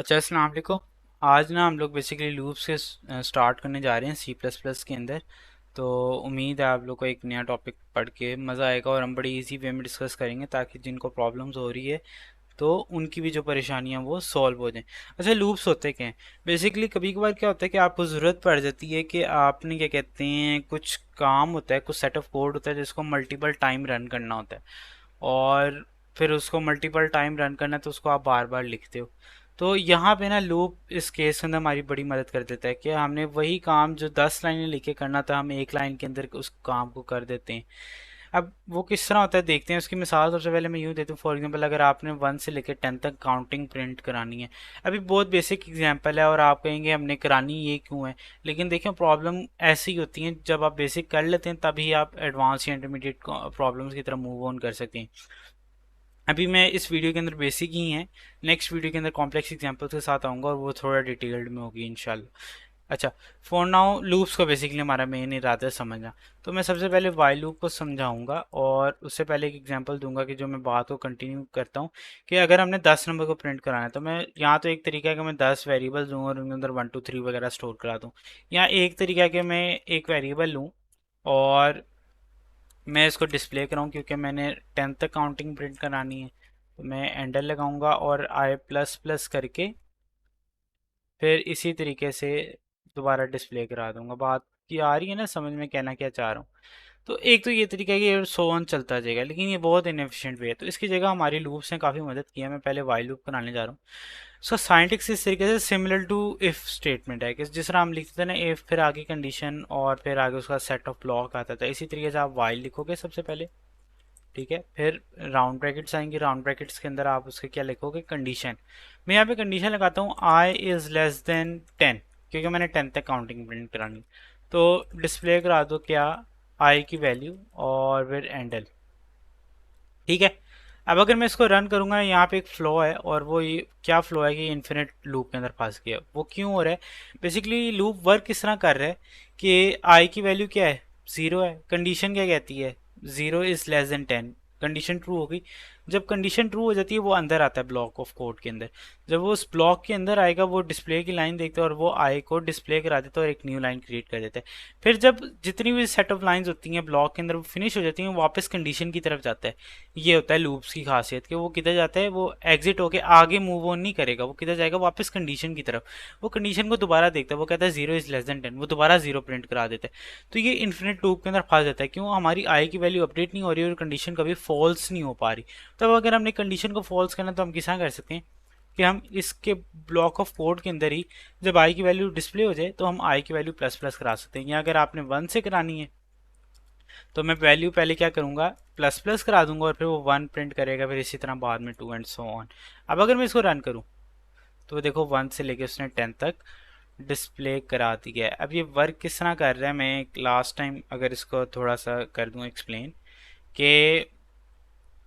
अच्छा, अस्सलाम वालेकुम। आज ना हम लोग बेसिकली लूप्स के स्टार्ट करने जा रहे हैं सी प्लस प्लस के अंदर। तो उम्मीद है आप लोग को एक नया टॉपिक पढ़ के मज़ा आएगा और हम बड़ी इजी वे में डिस्कस करेंगे ताकि जिनको प्रॉब्लम्स हो रही है तो उनकी भी जो परेशानियां वो सॉल्व हो जाएं। अच्छा, लूप्स होते क्या हैं? बेसिकली कभी कभार क्या होता है कि आपको ज़रूरत पड़ जाती है कि आपने क्या कहते हैं, कुछ काम होता है, कुछ सेट ऑफ कोड होता है जिसको मल्टीपल टाइम रन करना होता है। और फिर उसको मल्टीपल टाइम रन करना है तो उसको आप बार बार लिखते हो। तो यहाँ पे ना लूप इस केस के अंदर हमारी बड़ी मदद कर देता है कि हमने वही काम जो 10 लाइनें लिखे करना था, हम एक लाइन के अंदर उस काम को कर देते हैं। अब वो किस तरह होता है देखते हैं। उसकी मिसाल सबसे पहले मैं यूँ देता हूँ। फॉर एग्जांपल, अगर आपने 1 से लेकर 10 तक काउंटिंग प्रिंट करानी है। अभी बहुत बेसिक एग्जांपल है और आप कहेंगे हमने करानी ये क्यों है, लेकिन देखिए प्रॉब्लम ऐसी होती है, जब आप बेसिक कर लेते हैं तभी आप एडवांस या इंटरमीडिएट प्रॉब्लम्स की तरफ मूव ऑन कर सकते हैं। अभी मैं इस वीडियो के अंदर बेसिक ही है, नेक्स्ट वीडियो के अंदर कॉम्प्लेक्स एग्जांपल्स के साथ आऊँगा और वो थोड़ा डिटेल्ड में होगी इंशाल्लाह। अच्छा, फॉर नाउ लूप्स को बेसिकली हमारा मेन इरादा है समझना। तो मैं सबसे पहले वाइल लूप को समझाऊंगा और उससे पहले एक एग्जांपल दूंगा कि जो मैं बात को कंटिन्यू करता हूँ कि अगर हमने 10 नंबर को प्रिंट कराना है तो मैं यहाँ तो एक तरीका है कि मैं 10 वेरिएबल दूँ और उनके अंदर 1 2 3 वगैरह स्टोर करा दूँ। यहाँ एक तरीका है कि मैं एक वेरिएबल लूँ और मैं इसको डिस्प्ले कराऊँ, क्योंकि मैंने 10 तक काउंटिंग प्रिंट करानी है। तो मैं एंटर लगाऊंगा और आई प्लस प्लस करके फिर इसी तरीके से दोबारा डिस्प्ले करा दूंगा। बात की आ रही है ना समझ में, कहना क्या चाह रहा हूँ? तो एक तो ये तरीका है कि ये सो ऑन चलता जाएगा, लेकिन ये बहुत इनएफिशिएंट वे है। तो इसकी जगह हमारी लूप्स ने काफ़ी मदद की है। मैं पहले वाइल लूप बनाने जा रहा हूँ। सो साइंटिक्स इस तरीके से सिमिलर टू इफ स्टेटमेंट है कि जिस तरह हम लिखते थे ना, इफ फिर आगे कंडीशन और फिर आगे उसका सेट ऑफ ब्लॉक आता था, इसी तरीके से आप वाइल लिखोगे सबसे पहले। ठीक है, फिर राउंड ब्रैकेट्स आएंगे। राउंड ब्रैकेट्स के अंदर आप उसके क्या लिखोगे, कंडीशन। मैं यहाँ पे कंडीशन लगाता हूँ आई इज लेस देन 10, क्योंकि मैंने 10 तक काउंटिंग प्रिंट करानी। तो डिस्प्ले करा दो क्या, आई की वैल्यू और फिर एंडल। ठीक है। अब अगर मैं इसको रन करूंगा, यहाँ पे एक फ्लो है और वो ये क्या फ्लो है कि इन्फिनिट लूप के अंदर फंस गया। वो क्यों हो रहा है? बेसिकली लूप वर्क किस तरह कर रहा है कि आई की वैल्यू क्या है, 0 है। कंडीशन क्या कहती है, 0 is less than 10। Condition true हो गई। जब कंडीशन ट्रू हो जाती है वो अंदर आता है ब्लॉक ऑफ कोड के अंदर। जब वो उस ब्लॉक के अंदर आएगा वो डिस्प्ले की लाइन देखता है और वो आई को डिस्प्ले करा देता है और एक न्यू लाइन क्रिएट कर देता है। फिर जब जितनी भी सेट ऑफ लाइंस होती हैं ब्लॉक के अंदर वो फिनिश हो जाती हैं, वापस कंडीशन की तरफ जाता है। ये होता है लूप्स की खासियत कि वो किधर जाता है, वो एग्जिट होके आगे मूव ऑन नहीं करेगा, वो किधर जाएगा, वापस कंडीशन की तरफ। वो कंडीशन को दोबारा देखता है, वो कहता है 0 इज लेस देन 10, वो दोबारा 0 प्रिंट करा देता है। तो ये इन्फिनिट लूप के अंदर फंस जाता है। क्यों? हमारी आई की वैल्यू अपडेट नहीं हो रही और कंडीशन कभी फॉल्स नहीं हो पा रही। तब अगर हमने कंडीशन को फॉल्स करना तो हम किस कर सकते हैं कि हम इसके ब्लॉक ऑफ कोड के अंदर ही जब आई की वैल्यू डिस्प्ले हो जाए तो हम आई की वैल्यू प्लस प्लस करा सकते हैं। या अगर आपने 1 से करानी है तो मैं वैल्यू पहले क्या करूंगा, प्लस प्लस करा दूंगा और फिर वो 1 प्रिंट करेगा, फिर इसी तरह बाद में 2 एंड सो ऑन। अब अगर मैं इसको रन करूं तो देखो 1 से लेके उसने 10 तक डिस्प्ले करा दिया है। अब ये वर्क किस तरह कर रहा है, मैं लास्ट टाइम अगर इसको थोड़ा सा कर दूं एक्सप्लेन कि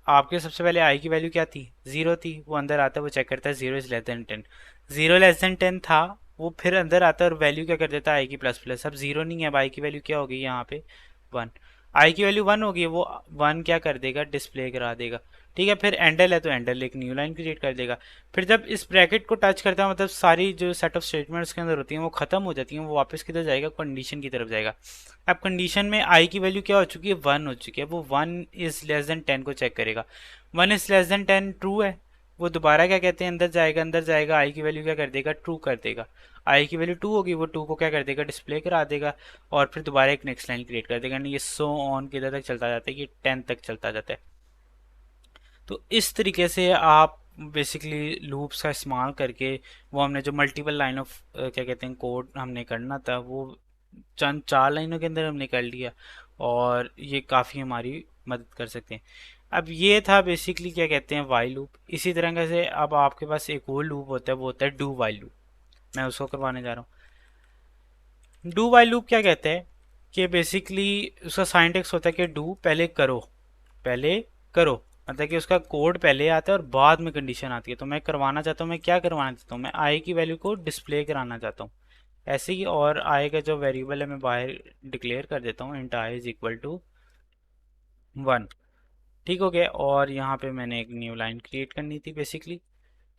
आपके सबसे पहले आई की वैल्यू क्या थी, 0 थी। वो अंदर आता है, वो चेक करता है 0 is less than 10। 0 less than 10 था, वो फिर अंदर आता है और वैल्यू क्या कर देता है, आई की प्लस प्लस। अब 0 नहीं है, अब आई की वैल्यू क्या होगी यहाँ पे, 1। आई की वैल्यू 1 होगी, वो 1 क्या कर देगा, डिस्प्ले करा देगा। ठीक है, फिर एंडल है तो एंडल एक न्यू लाइन क्रिएट कर देगा। फिर जब इस ब्रैकेट को टच करता है, मतलब सारी जो सेट ऑफ स्टेटमेंट्स के अंदर होती हैं वो खत्म हो जाती हैं, वो वापस किधर जाएगा, कंडीशन की तरफ जाएगा। अब कंडीशन में आई की वैल्यू क्या हो चुकी है, 1 हो चुकी है। वो 1 इज लेस देन 10 को चेक करेगा। 1 इज लेस देन 10 ट्रू है। वो दोबारा क्या कहते हैं, अंदर जाएगा, अंदर जाएगा, आई की वैल्यू क्या कर देगा, ट्रू कर देगा। आई की वैल्यू 2 होगी, वो 2 को क्या कर देगा, डिस्प्ले करा देगा और फिर दोबारा एक नेक्स्ट लाइन क्रिएट कर देगा। ये सो ऑन किधर तक चलता जाता है, ये 10 तक चलता जाता है। तो इस तरीके से आप बेसिकली लूप्स का इस्तेमाल करके वो हमने जो मल्टीपल लाइन ऑफ क्या कहते हैं कोड हमने करना था, वो चंद 4 लाइनों के अंदर हमने कर लिया और ये काफ़ी हमारी मदद कर सकते हैं। अब ये था बेसिकली क्या कहते हैं वाइल लूप। इसी तरह का से अब आपके पास एक और लूप होता है, वो होता है डू वाइल लूप। मैं उसको करवाने जा रहा हूँ। डू वाइल लूप क्या कहते हैं कि बेसिकली उसका साइंटेक्स होता है कि डू पहले करो, पहले करो। मतलब कि उसका कोड पहले आता है और बाद में कंडीशन आती है। तो मैं करवाना चाहता हूँ, मैं क्या करवाना चाहता हूँ, मैं आई की वैल्यू को डिस्प्ले कराना चाहता हूँ ऐसे ही। और आई का जो वेरिएबल है मैं बाहर डिक्लेयर कर देता हूँ, int i is equal to 1। ठीक हो गया। और यहाँ पे मैंने एक न्यू लाइन क्रिएट करनी थी बेसिकली।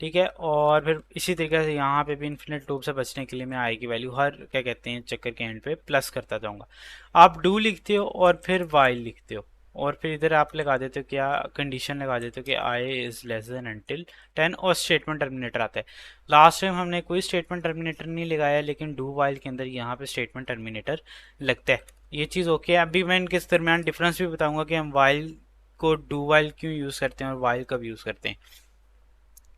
ठीक है। और फिर इसी तरीके से यहाँ पे भी इन्फिनिट लूप से बचने के लिए मैं आई की वैल्यू हर क्या कहते हैं चक्कर के एंड पे प्लस करता जाऊंगा। आप डू लिखते हो और फिर वाइल लिखते हो, और फिर इधर आप लगा देते हो क्या, कंडीशन लगा देते हो कि I is less than until 10, और स्टेटमेंट टर्मिनेटर आता है। लास्ट टाइम हमने कोई स्टेटमेंट टर्मिनेटर नहीं लगाया, लेकिन डू वाइल के अंदर यहाँ पे स्टेटमेंट टर्मिनेटर लगता है। ये चीज़ ओके है। अभी मैं इनके दरमियान डिफरेंस भी बताऊंगा कि हम वाइल को डू वाइल क्यों यूज़ करते हैं और वाइल कब यूज़ करते हैं।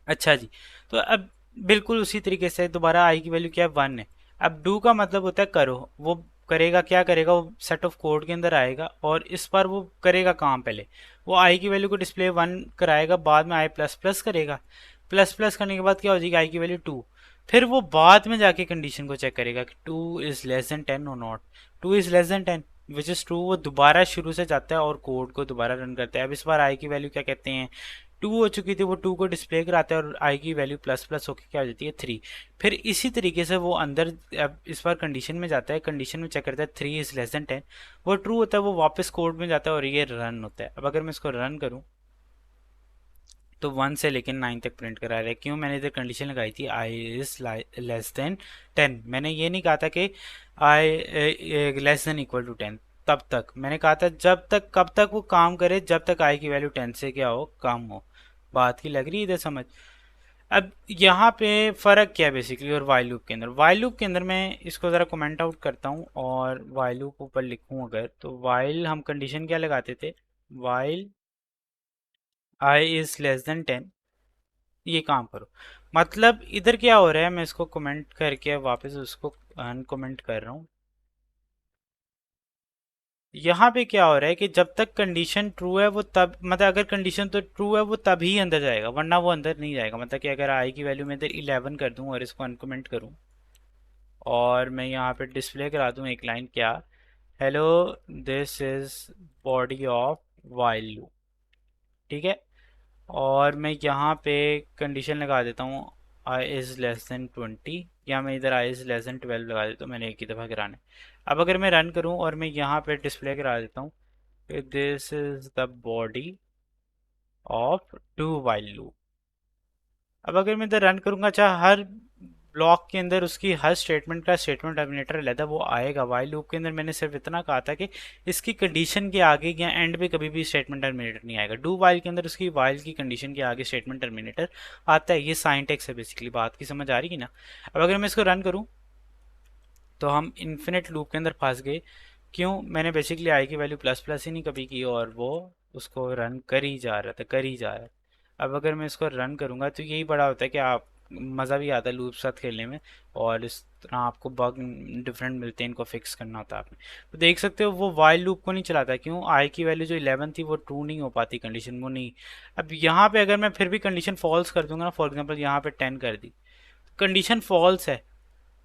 अच्छा जी। तो अब बिल्कुल उसी तरीके से दोबारा आई की वैल्यू क्या है, 1 है। अब डू का मतलब होता है करो, वो करेगा क्या करेगा, वो सेट ऑफ कोड के अंदर आएगा और इस बार वो करेगा काम, पहले वो आई की वैल्यू को डिस्प्ले 1 कराएगा, बाद में आई प्लस प्लस करेगा, प्लस प्लस करने के बाद क्या हो जाएगी आई की वैल्यू 2। फिर वो बाद में जाके कंडीशन को चेक करेगा कि 2 इज लेस देन 10 और not. 2 is less than 10 which is true, वो दोबारा शुरू से जाता है और कोड को दोबारा रन करता है। अब इस बार आई की वैल्यू क्या कहते हैं, 2 हो चुकी थी, वो 2 को डिस्प्ले कराता है और आई की वैल्यू प्लस प्लस होकर क्या हो जाती है 3। फिर इसी तरीके से वो अंदर, अब इस बार कंडीशन में जाता है, कंडीशन में चेक करता है 3 इज लेस देन 10, वो ट्रू होता है, वो वापस कोड में जाता है और ये रन होता है। अब अगर मैं इसको रन करूँ तो 1 से लेकर 9 तक प्रिंट करा रहा है। क्यों, मैंने इधर कंडीशन लगाई थी आई इज लेस देन 10, मैंने ये नहीं कहा था कि आई लेस देन इक्वल टू 10। तब तक मैंने कहा था जब तक, कब तक वो काम करे, जब तक आई की वैल्यू 10 से क्या हो, कम हो। बात की लग रही है इधर समझ। अब यहाँ पे फ़र्क क्या है बेसिकली और वाइल लूप के अंदर, वाइल लूप के अंदर मैं इसको ज़रा कमेंट आउट करता हूँ और वाइल लूप ऊपर लिखूँ अगर, तो वाइल हम कंडीशन क्या लगाते थे, while I is less than 10, ये काम करो। मतलब इधर क्या हो रहा है, मैं इसको कमेंट करके वापस उसको अनकमेंट कर रहा हूँ। यहाँ पे क्या हो रहा है कि जब तक कंडीशन ट्रू है वो तब, मतलब अगर कंडीशन तो ट्रू है वो तभी अंदर जाएगा, वरना वो अंदर नहीं जाएगा। मतलब कि अगर आई की वैल्यू मैं इधर 11 कर दूं और इसको अनकमेंट करूं और मैं यहाँ पे डिस्प्ले करा दूं एक लाइन क्या, hello this is body of while loop, ठीक है। और मैं यहाँ पे कंडीशन लगा देता हूँ आई इज़ लेस देन 20, या मैं इधर आई इज़ लेस देन 12 लगा देता हूँ, मैंने एक ही दफ़ा कराना है। अब अगर मैं रन करूँ और मैं यहाँ पे डिस्प्ले करा देता हूँ this is the body of do while loop. अब अगर मैं इधर रन करूंगा, अच्छा हर ब्लॉक के अंदर उसकी हर स्टेटमेंट का स्टेटमेंट टर्मिनेटर अलग वो आएगा। वाइल लूप के अंदर मैंने सिर्फ इतना कहा था कि इसकी कंडीशन के आगे या एंड पे कभी भी स्टेटमेंट टर्मिनेटर नहीं आएगा। डू वाइल के अंदर उसकी वाइल की कंडीशन के आगे स्टेटमेंट टर्मिनेटर आता है। ये साइंटेक्स है बेसिकली, बात की समझ आ रही है ना। अब अगर मैं इसको रन करूँ तो हम इन्फिनिट लूप के अंदर फंस गए। क्यों, मैंने बेसिकली आई की वैल्यू प्लस प्लस ही नहीं कभी की और वो उसको रन कर ही जा रहा था, कर ही जा रहा है। अब अगर मैं इसको रन करूँगा तो यही बड़ा होता है कि आप मज़ा भी आता है लूप साथ खेलने में, और इस तरह आपको बग डिफरेंट मिलते हैं, इनको फिक्स करना होता है आपने। तो देख सकते हो वो वाइल लूप को नहीं चलाता। क्यों, आई की वैल्यू जो 11 थी वो ट्रू नहीं हो पाती, कंडीशन वो नहीं। अब यहाँ पे अगर मैं फिर भी कंडीशन फॉल्स कर दूंगा ना, फॉर एग्जाम्पल यहाँ पे 10 कर दी, कंडीशन फॉल्स है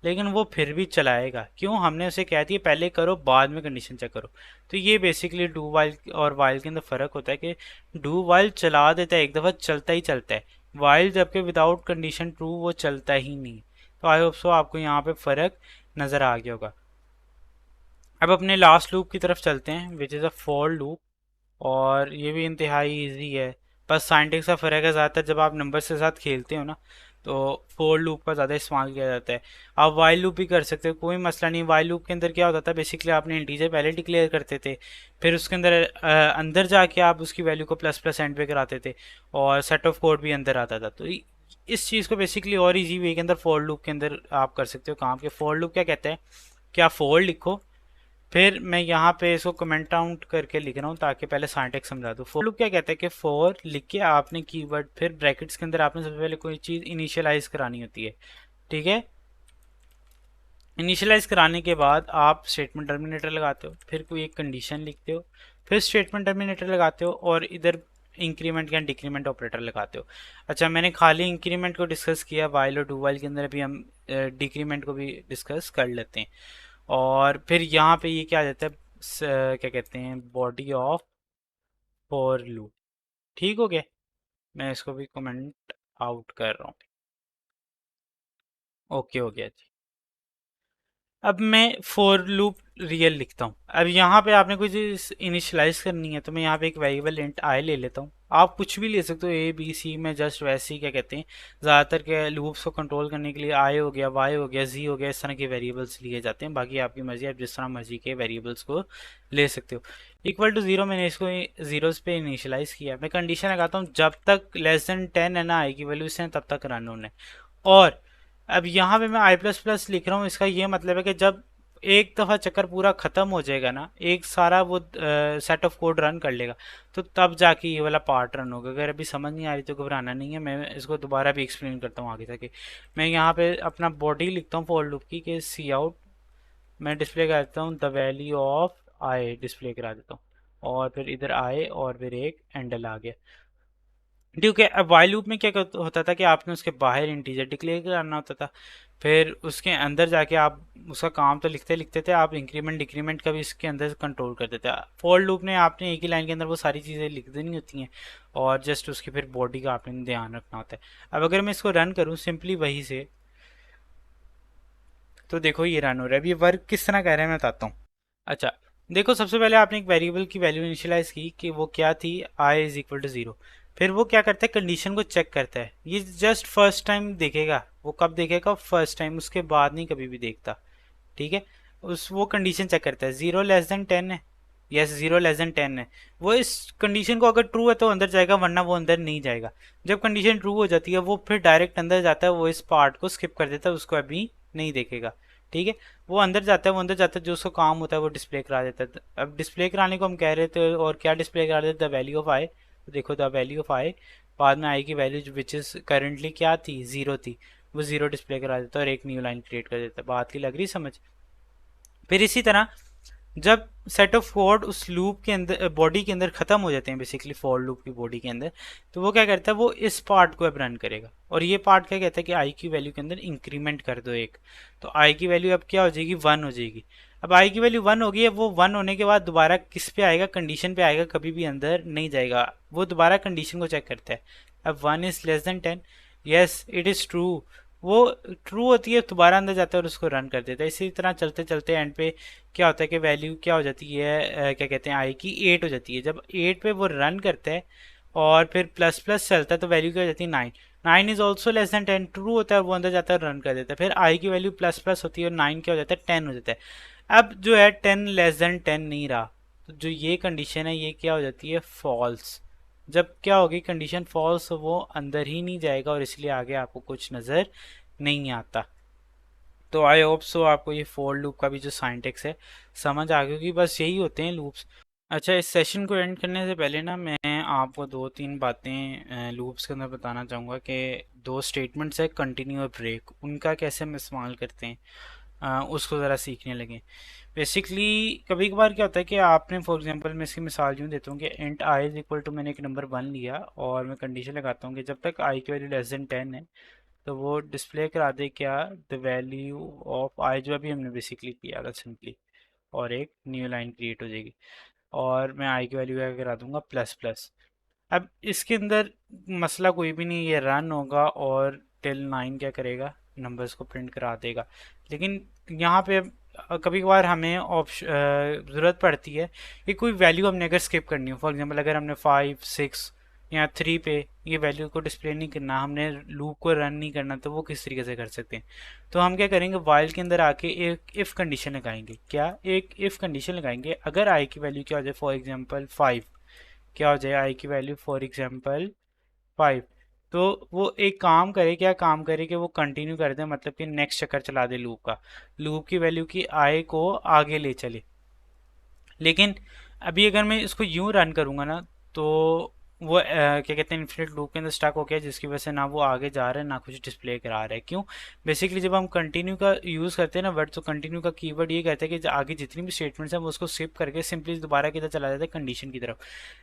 लेकिन वो फिर भी चलाएगा। क्यों, हमने उसे कह दिया पहले करो बाद में कंडीशन चेक करो। तो ये बेसिकली डू वाइल और वाइल के अंदर फ़र्क होता है कि डू वाइल चला देता है, एक दफ़ा चलता ही चलता है। वाइल जबकि विदाउट कंडीशन ट्रू वो चलता ही नहीं। तो आई होप सो आपको यहाँ पे फ़र्क नज़र आ गया होगा। अब अपने लास्ट लूप की तरफ चलते हैं which is a for loop, और ये भी इंतहाई इजी है। बस साइंटिक्स का फ़र्क है, ज़्यादातर जब आप नंबर के साथ खेलते हो ना तो फोर लूप का ज़्यादा इस्तेमाल किया जाता है। आप वाइल लूप भी कर सकते हो, कोई मसला नहीं। वाइल लूप के अंदर क्या होता था, बेसिकली आपने इंटीजर पहले डिक्लेयर करते थे, फिर उसके अंदर अंदर जाके आप उसकी वैल्यू को प्लस प्लस एंड पे कराते थे और सेट ऑफ कोड भी अंदर आता था। तो इस चीज़ को बेसिकली और इजी वे के अंदर फॉर लूप के अंदर आप कर सकते हो काम के। फॉर लूप क्या कहता है कि आप फॉर लिखो, फिर मैं यहाँ पे इसको कमेंट आउट करके लिख रहा हूँ ताकि पहले साइंटेक्स समझा दूँ। फॉर लूप क्या कहता है कि फॉर लिख के आपने कीवर्ड, फिर ब्रैकेट्स के अंदर आपने सबसे पहले कोई चीज़ इनिशियलाइज करानी होती है, ठीक है। इनिशियलाइज कराने के बाद आप स्टेटमेंट टर्मिनेटर लगाते हो, फिर कोई एक कंडीशन लिखते हो, फिर स्टेटमेंट टर्मिनेटर लगाते हो और इधर इंक्रीमेंट या डिक्रीमेंट ऑपरेटर लगाते हो। अच्छा, मैंने खाली इंक्रीमेंट को डिस्कस किया वाइल और डू वाइल के अंदर, अभी हम डिक्रीमेंट को भी डिस्कस कर लेते हैं। और फिर यहाँ पे ये क्या आ जाता है, क्या कहते हैं, बॉडी ऑफ फॉर लूप। ठीक हो गया, मैं इसको भी कमेंट आउट कर रहा हूँ। ओके हो गया जी। अब मैं फॉर लूप रियल लिखता हूँ। अब यहाँ पे आपने कोई चीज़ इनिशियलाइज करनी है तो मैं यहाँ पे एक वेरिएबल इंट आई ले लेता हूँ। आप कुछ भी ले सकते हो, ए बी सी में जस्ट वैसे ही क्या कहते हैं, ज़्यादातर के लूप्स को कंट्रोल करने के लिए आई हो गया, वाई हो गया, जी हो गया, इस तरह के वेरिएबल्स लिए जाते हैं। बाकी आपकी मर्जी, आप जिस तरह मर्जी के वेरिएबल्स को ले सकते हो। इक्वल टू जीरो, मैंने इसको जीरोस पे इनिशियलाइज किया। मैं कंडीशन लगाता हूँ जब तक लेस देन 10 है ना आई की वैल्यू से, तब तक रन होने। और अब यहाँ पे मैं आई प्लस प्लस लिख रहा हूँ, इसका ये मतलब है कि जब एक दफ़ा चक्कर पूरा ख़त्म हो जाएगा ना, एक सारा वो सेट ऑफ कोड रन कर लेगा, तो तब जाके ये वाला पार्ट रन होगा। अगर अभी समझ नहीं आ रही तो घबराना नहीं है, मैं इसको दोबारा भी एक्सप्लेन करता हूँ आगे जाके। मैं यहाँ पे अपना बॉडी लिखता हूँ फॉर लूप की, कि सी आउट, मैं डिस्प्ले कर देता हूँ the value of I, display करा देता हूँ, और फिर इधर आए और फिर एक एंडल आ गया। ठीक है। अब वाइल लूप में क्या होता था कि आपने उसके बाहर इंटीजर डिक्लेयर करना होता था, फिर उसके अंदर जाके आप उसका काम तो लिखते लिखते थे, आप इंक्रीमेंट डिक्रीमेंट का भी इसके अंदर कंट्रोल करते थे। फॉर लूप ने आपने एक ही लाइन के अंदर वो सारी चीज़ें लिख देनी होती हैं, और जस्ट उसकी फिर बॉडी का आपने ध्यान रखना होता है। अब अगर मैं इसको रन करूँ सिंपली वही से, तो देखो ये रन हो रहा है। अब ये वर्क किस तरह कर रहा है मैं बताता हूँ। अच्छा, देखो सबसे पहले आपने एक वेरिएबल की वैल्यू इनिशियलाइज की कि वो क्या थी, आई इज इक्वल टू जीरो। फिर वो क्या करता है, कंडीशन को चेक करता है। ये जस्ट फर्स्ट टाइम देखेगा। वो कब देखेगा, फर्स्ट टाइम, उसके बाद नहीं कभी भी देखता। ठीक है। उस वो कंडीशन चेक करता है, जीरो लेस देन 10 है, यस जीरो लेस देन 10 है। वो इस कंडीशन को अगर ट्रू है तो अंदर जाएगा, वरना वो अंदर नहीं जाएगा। जब कंडीशन ट्रू हो जाती है वो फिर डायरेक्ट अंदर जाता है, वो इस पार्ट को स्किप कर देता है, उसको अभी नहीं देखेगा। ठीक है। वो अंदर जाता है, वो अंदर जाता है, जो उसको काम होता है वो डिस्प्ले करा देता है। अब डिस्प्ले कराने को हम कह रहे थे, और क्या डिस्प्ले करा देते, द वैल्यू ऑफ आई। तो देखो द वैल्यू ऑफ आई, बाद में आई की वैल्यू विच इज करेंटली क्या थी, जीरो थी, वो जीरो डिस्प्ले करा देता है और एक न्यू लाइन क्रिएट कर देता है। बात की लग रही समझ। फिर इसी तरह जब सेट ऑफ कोड उस लूप के अंदर, बॉडी के अंदर खत्म हो जाते हैं, बेसिकली फॉर लूप की बॉडी के अंदर, तो वो क्या करता है, वो इस पार्ट को अब रन करेगा। और ये पार्ट क्या कहता है कि आई की वैल्यू के अंदर इंक्रीमेंट कर दो एक। तो आई की वैल्यू अब क्या हो जाएगी, वन हो जाएगी। अब आई की वैल्यू वन होगी। अब वो वन होने के बाद दोबारा किस पे आएगा, कंडीशन पे आएगा, कभी भी अंदर नहीं जाएगा। वो दोबारा कंडीशन को चेक करता है। अब one is less than 10, yes it is true. वो ट्रू होती है, दोबारा अंदर जाता है और उसको रन कर देता है। इसी तरह चलते चलते एंड पे क्या होता है कि वैल्यू क्या हो जाती है, क्या कहते हैं, आई की 8 हो जाती है। जब 8 पे वो रन करता है और फिर प्लस प्लस चलता है, तो वैल्यू क्या हो जाती है, 9। 9 is also less than 10, true होता है, वो अंदर जाता है और रन कर देता है। फिर आई की वैल्यू प्लस प्लस होती है और 9 क्या हो जाता है, 10 हो जाता है। अब जो है 10 लेस देन 10 नहीं रहा, तो जो ये कंडीशन है ये क्या हो जाती है, फॉल्स। जब क्या होगी कंडीशन फॉल्स, वो अंदर ही नहीं जाएगा और इसलिए आगे आपको कुछ नज़र नहीं आता। तो आई होप सो आपको ये फोर लूप का भी जो साइंटेक्स है समझ आ गई होगी। बस यही होते हैं लूप्स। अच्छा, इस सेशन को एंड करने से पहले ना मैं आपको दो तीन बातें लूप्स के अंदर बताना चाहूँगा कि दो स्टेटमेंट्स है, कंटिन्यू और ब्रेक, उनका कैसे हम इस्तेमाल करते हैं, उसको ज़रा सीखने लगे। बेसिकली कभी कभार क्या होता है कि आपने फॉर एग्जांपल, मैं इसकी मिसाल यूँ देता हूँ कि int i is equal to, मैंने एक नंबर 1 लिया और मैं कंडीशन लगाता हूँ कि जब तक आई की वैल्यू लेस देन 10 है, तो वो डिस्प्ले करा दे क्या, द वैल्यू ऑफ आई, जो अभी हमने बेसिकली किया था सिंपली, और एक न्यू लाइन क्रिएट हो जाएगी। और मैं आई की वैल्यू क्या करा दूंगा, प्लस प्लस। अब इसके अंदर मसला कोई भी नहीं, ये रन होगा और टिल 9 क्या करेगा, नंबर्स को प्रिंट करा देगा। लेकिन यहाँ पे कभी कभार हमें ऑप्शन ज़रूरत पड़ती है कि कोई वैल्यू हमने अगर स्किप करनी हो। फॉर एग्जांपल अगर हमने 5, 6 या 3 पे ये वैल्यू को डिस्प्ले नहीं करना, हमने लूप को रन नहीं करना, तो वो किस तरीके से कर सकते हैं। तो हम क्या करेंगे, वाइल के अंदर आके एक इफ़ कंडीशन लगाएंगे। क्या, एक इफ़ कंडीशन लगाएंगे, अगर आई की वैल्यू क्या हो जाए, फॉर एग्जांपल 5, क्या हो जाए आई की वैल्यू फॉर एग्जांपल 5, तो वो एक काम करे, क्या काम करे कि वो कंटिन्यू कर दे, मतलब कि नेक्स्ट चक्कर चला दे लूप का, लूप की वैल्यू की आई को आगे ले चले। लेकिन अभी अगर मैं इसको यूं रन करूंगा ना, तो वो क्या कहते हैं, इन्फिनिट लूप के अंदर स्टक हो गया, जिसकी वजह से ना वो आगे जा रहा है ना कुछ डिस्प्ले करा रहा है। क्यों, बेसिकली जब हम कंटिन्यू का यूज़ करते हैं ना वर्ड, तो कंटिन्यू का कीवर्ड ये कहता है कि आगे जितनी भी स्टेटमेंट्स हैं वो उसको स्किप करके सिंपली दोबारा किधर चला जाता है, कंडीशन की तरफ।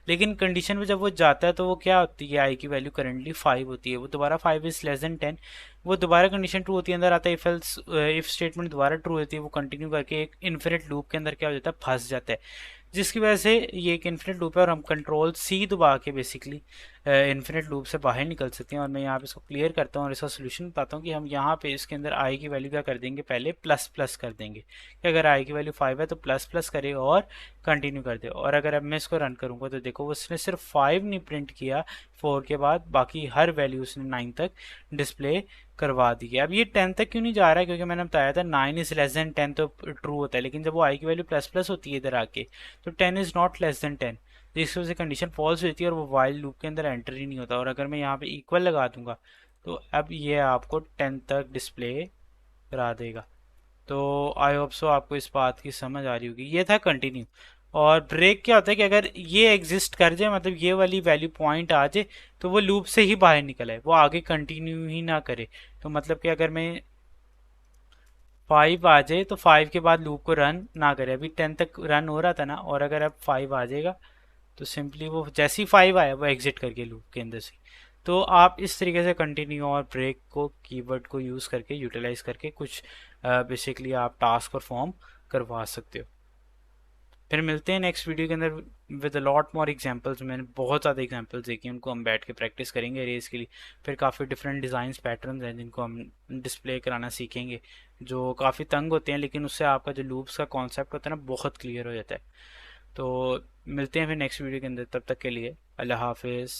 लेकिन कंडीशन में जब वो जाता है तो वो क्या होती है, आई की वैल्यू करेंटली 5 होती है, वो दोबारा 5 इज लेस देन 10, वो दोबारा कंडीशन ट्रू होती है, अंदर आता है इफ स्टेटमेंट दोबारा ट्रू होती है, वो कंटिन्यू करके एक इन्फिनिट लूप के अंदर क्या हो जाता है, फंस जाता है। जिसकी वजह से ये एक इन्फिनिट लूप है और हम कंट्रोल सी दबा के बेसिकली इन्फिनिट लूप से बाहर निकल सकते हैं। और मैं यहाँ पे इसको क्लियर करता हूँ और इसका सोल्यूशन बताता हूँ कि हम यहाँ पे इसके अंदर आई की वैल्यू क्या कर देंगे, पहले प्लस प्लस कर देंगे कि अगर आई की वैल्यू 5 है तो प्लस प्लस करेगा और कंटिन्यू कर दे। और अगर अब मैं इसको रन करूँगा तो देखो उसने सिर्फ 5 नहीं प्रिंट किया 4 के बाद, बाकी हर वैल्यू उसने 9 तक डिस्प्ले करवा दी है। अब ये 10 तक क्यों नहीं जा रहा है, क्योंकि मैंने बताया था 9 इज लेस देन 10 तो ट्रू होता है, लेकिन जब वो आई की वैल्यू प्लस प्लस होती है इधर आके तो 10 इज नॉट लेस देन 10, जिसकी वजह से कंडीशन फॉल्स होती है और वो वाइल लूप के अंदर एंटर ही नहीं होता। और अगर मैं यहाँ पे इक्वल लगा दूंगा तो अब ये आपको 10 तक डिस्प्ले करा देगा। तो आई होप सो आपको इस बात की समझ आ रही होगी। ये था कंटिन्यू। और ब्रेक क्या होता है कि अगर ये एग्जिस्ट कर जाए, मतलब ये वाली वैल्यू पॉइंट आ जाए, तो वो लूप से ही बाहर निकल आए, वो आगे कंटिन्यू ही ना करे। तो मतलब कि अगर मैं 5 आ जाए तो 5 के बाद लूप को रन ना करे। अभी 10 तक रन हो रहा था ना, और अगर अब 5 आ जाएगा तो सिंपली वो जैसे ही 5 आया वो एग्जिट करके लूप के अंदर से। तो आप इस तरीके से कंटिन्यू और ब्रेक को कीवर्ड को यूज़ करके यूटिलाइज करके कुछ बेसिकली आप टास्क परफॉर्म करवा सकते हो। फिर मिलते हैं नेक्स्ट वीडियो के अंदर with a lot more examples. मैंने बहुत ज़्यादा एग्जांपल्स देखे, उनको हम बैठ के प्रैक्टिस करेंगे रेस के लिए। फिर काफ़ी डिफरेंट डिज़ाइंस पैटर्न्स हैं जिनको हम डिस्प्ले कराना सीखेंगे, जो काफ़ी तंग होते हैं, लेकिन उससे आपका जो लूप्स का कॉन्सेप्ट होता है ना बहुत क्लियर हो जाता है। तो मिलते हैं फिर नेक्स्ट वीडियो के अंदर, तब तक के लिए अल्लाह हाफिज़।